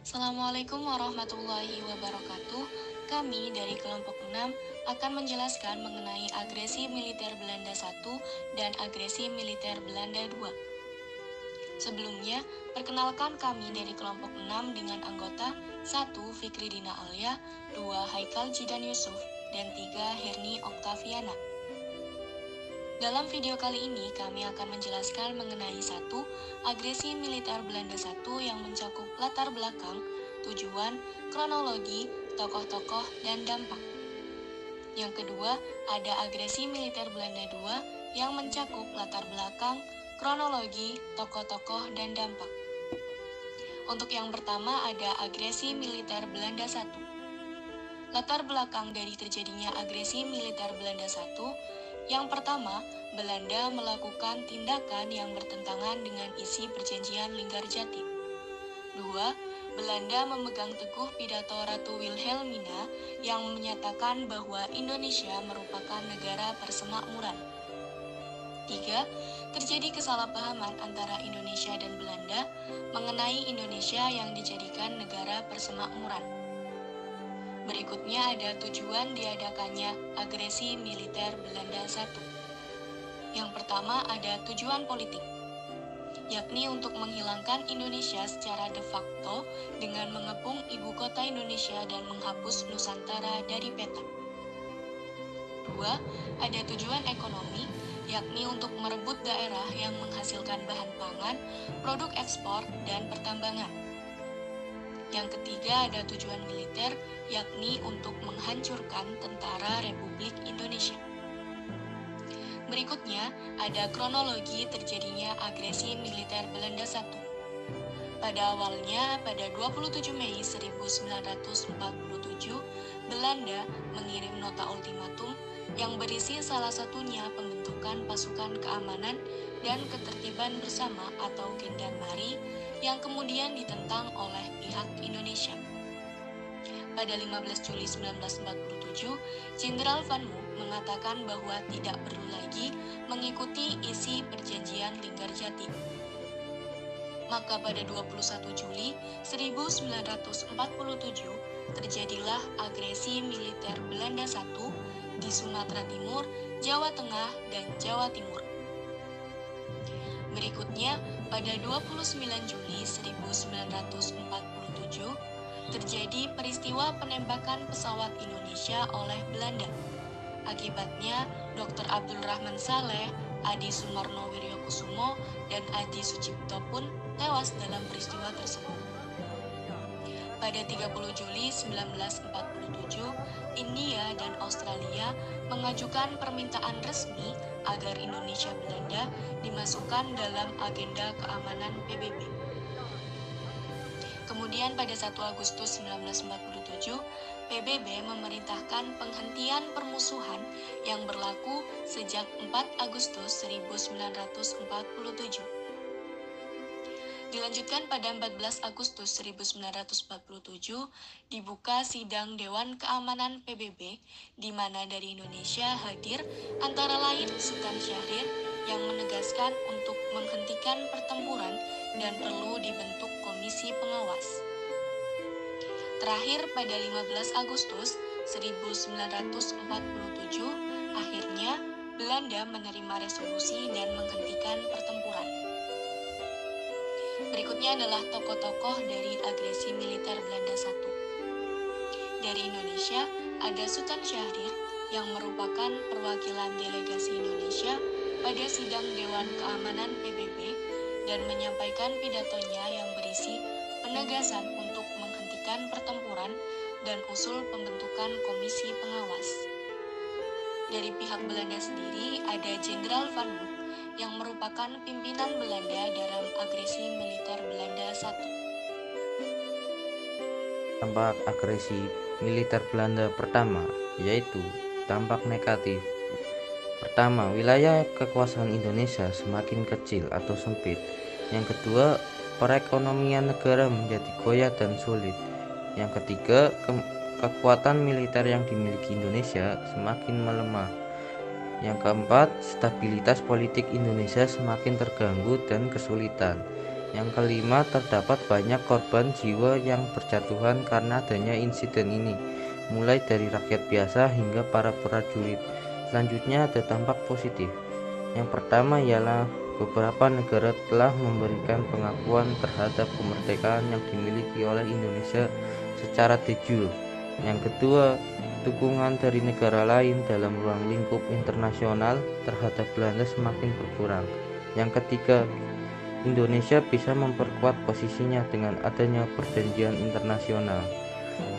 Assalamualaikum warahmatullahi wabarakatuh. Kami dari kelompok 6 akan menjelaskan mengenai agresi militer Belanda 1 dan agresi militer Belanda 2. Sebelumnya, perkenalkan kami dari kelompok 6 dengan anggota 1. Fikri Dina Alia, 2. Haikal Jidan Yusuf, dan 3. Herni Oktaviana. Dalam video kali ini, kami akan menjelaskan mengenai 1. Agresi militer Belanda 1 yang mencakup latar belakang, tujuan, kronologi, tokoh-tokoh, dan dampak. Yang kedua, ada agresi militer Belanda 2 yang mencakup latar belakang, kronologi, tokoh-tokoh, dan dampak. Untuk yang pertama ada agresi militer Belanda 1. Latar belakang dari terjadinya agresi militer Belanda 1, yang pertama, Belanda melakukan tindakan yang bertentangan dengan isi perjanjian Linggarjati. 2. Belanda memegang teguh pidato Ratu Wilhelmina yang menyatakan bahwa Indonesia merupakan negara persemakmuran. 3. Terjadi kesalahpahaman antara Indonesia dan Belanda mengenai Indonesia yang dijadikan negara persemakmuran. Berikutnya ada tujuan diadakannya agresi militer Belanda 1. Yang pertama ada tujuan politik, yakni untuk menghilangkan Indonesia secara de facto dengan mengepung ibu kota Indonesia dan menghapus Nusantara dari peta. 2. Ada tujuan ekonomi, yakni untuk merebut daerah yang menghasilkan bahan pangan, produk ekspor, dan pertambangan. Yang ketiga ada tujuan militer, yakni untuk menghancurkan tentara Republik Indonesia. Berikutnya ada kronologi terjadinya agresi militer Belanda 1. Pada awalnya, pada 27 Mei 1947, Belanda mengirim nota ultimatum yang berisi salah satunya pembentukan pasukan keamanan dan ketertiban bersama atau Gendarmeri yang kemudian ditentang oleh pihak Indonesia. Pada 15 Juli 1947, Jenderal Van Mook mengatakan bahwa tidak perlu lagi mengikuti isi perjanjian Linggarjati. Maka pada 21 Juli 1947 terjadilah agresi militer Belanda 1 di Sumatera Timur, Jawa Tengah, dan Jawa Timur. Berikutnya, pada 29 Juli 1947 terjadi peristiwa penembakan pesawat Indonesia oleh Belanda. Akibatnya, Dr. Abdul Rahman Saleh, Adi Sumarno Wiryokusumo, dan Adi Sucipto pun tewas dalam peristiwa tersebut. Pada 30 Juli 1947, India dan Australia mengajukan permintaan resmi agar Indonesia Belanda dimasukkan dalam agenda keamanan PBB. Kemudian pada 1 Agustus 1947, PBB memerintahkan penghentian permusuhan yang berlaku sejak 4 Agustus 1947. Dilanjutkan pada 14 Agustus 1947, dibuka sidang Dewan Keamanan PBB, di mana dari Indonesia hadir antara lain Sultan Syahrir yang menegaskan untuk menghentikan pertempuran dan perlu dibentuk komisi pengawas. Terakhir pada 15 Agustus 1947, akhirnya Belanda menerima resolusi dan menghentikan pertempuran. Berikutnya adalah tokoh-tokoh dari agresi militer Belanda 1. Dari Indonesia, ada Sultan Syahrir yang merupakan perwakilan delegasi Indonesia pada sidang Dewan Keamanan PBB dan menyampaikan pidatonya yang berisi penegasan untuk menghentikan pertempuran dan usul pembentukan komisi pengawas. Dari pihak Belanda sendiri ada Jenderal Van Mook yang merupakan pimpinan Belanda dalam agresi militer Belanda 1. Dampak agresi militer Belanda pertama, yaitu dampak negatif. Pertama, wilayah kekuasaan Indonesia semakin kecil atau sempit. Yang kedua, perekonomian negara menjadi goyah dan sulit. Yang ketiga, kekuatan militer yang dimiliki Indonesia semakin melemah. Yang keempat, stabilitas politik Indonesia semakin terganggu dan kesulitan. Yang kelima, terdapat banyak korban jiwa yang berjatuhan karena adanya insiden ini, mulai dari rakyat biasa hingga para prajurit. Selanjutnya ada dampak positif. Yang pertama ialah beberapa negara telah memberikan pengakuan terhadap kemerdekaan yang dimiliki oleh Indonesia secara de jure. Yang kedua, dukungan dari negara lain dalam ruang lingkup internasional terhadap Belanda semakin berkurang. Yang ketiga, Indonesia bisa memperkuat posisinya dengan adanya perjanjian internasional.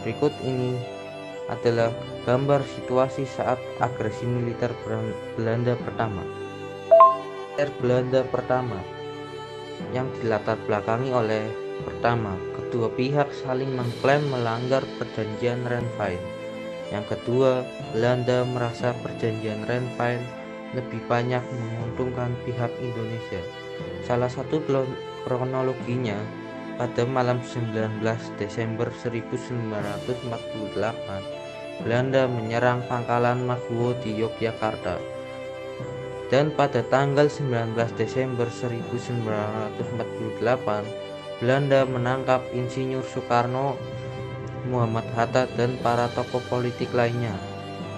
Berikut ini adalah gambar situasi saat agresi militer Belanda pertama. Belanda pertama yang dilatar belakangi oleh pertama, kedua pihak saling mengklaim melanggar perjanjian Renville. Yang kedua, Belanda merasa perjanjian Renville lebih banyak menguntungkan pihak Indonesia. Salah satu kronologinya, pada malam 19 Desember 1948, Belanda menyerang pangkalan Maguwo di Yogyakarta. Dan pada tanggal 19 Desember 1948, Belanda menangkap Insinyur Soekarno, Muhammad Hatta, dan para tokoh politik lainnya.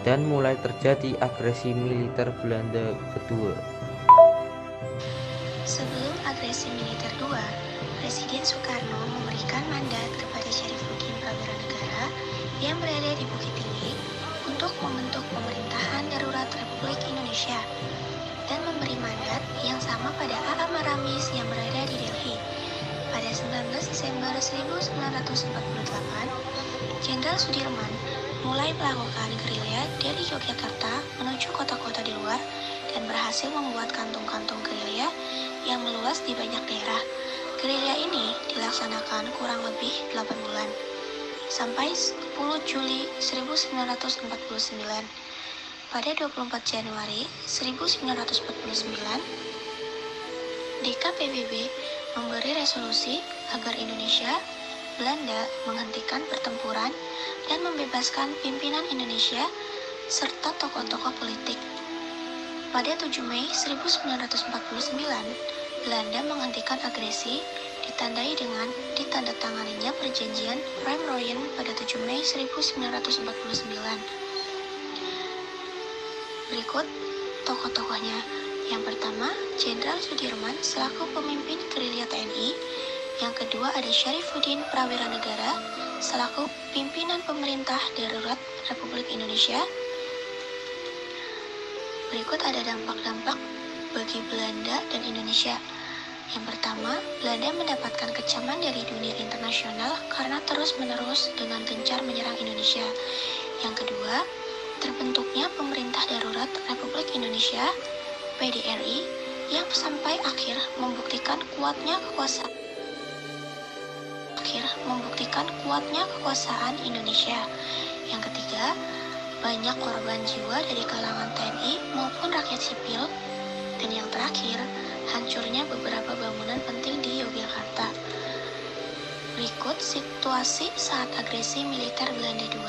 Dan mulai terjadi agresi militer Belanda kedua. Sebelum agresi militer II, Presiden Soekarno memberikan mandat kepada Syarifuddin Prawiranegara yang berada di Bukit Tinggi untuk membentuk pemerintahan darurat Republik Indonesia dan memberi mandat yang sama pada A.A. Maramis yang berada di Delhi. Pada 19 Desember 1948, Jenderal Sudirman mulai melakukan gerilya dari Yogyakarta menuju kota-kota di luar dan berhasil membuat kantung-kantung gerilya yang meluas di banyak daerah. Gerilya ini dilaksanakan kurang lebih 8 bulan, sampai 10 Juli 1949. Pada 24 Januari 1949, DKPBB memberi resolusi agar Indonesia, Belanda menghentikan pertempuran dan membebaskan pimpinan Indonesia serta tokoh-tokoh politik. Pada 7 Mei 1949, Belanda menghentikan agresi ditandai dengan ditandatanganinya perjanjian Rhine-Royen pada 7 Mei 1949. Berikut tokoh-tokohnya. Yang pertama, Jenderal Sudirman selaku pemimpin gerilya TNI. Yang kedua ada Syarifuddin Prawiranegara selaku pimpinan pemerintah darurat Republik Indonesia. Berikut ada dampak-dampak bagi Belanda dan Indonesia. Yang pertama, Belanda mendapatkan kecaman dari dunia internasional karena terus-menerus dengan gencar menyerang Indonesia. Yang kedua, terbentuknya pemerintah darurat Republik Indonesia (PDRI) yang sampai akhir membuktikan kuatnya kekuasaan Indonesia. Yang ketiga, banyak korban jiwa dari kalangan TNI maupun rakyat sipil. Dan yang terakhir, hancurnya beberapa bangunan penting di Yogyakarta. Berikut situasi saat agresi militer Belanda II.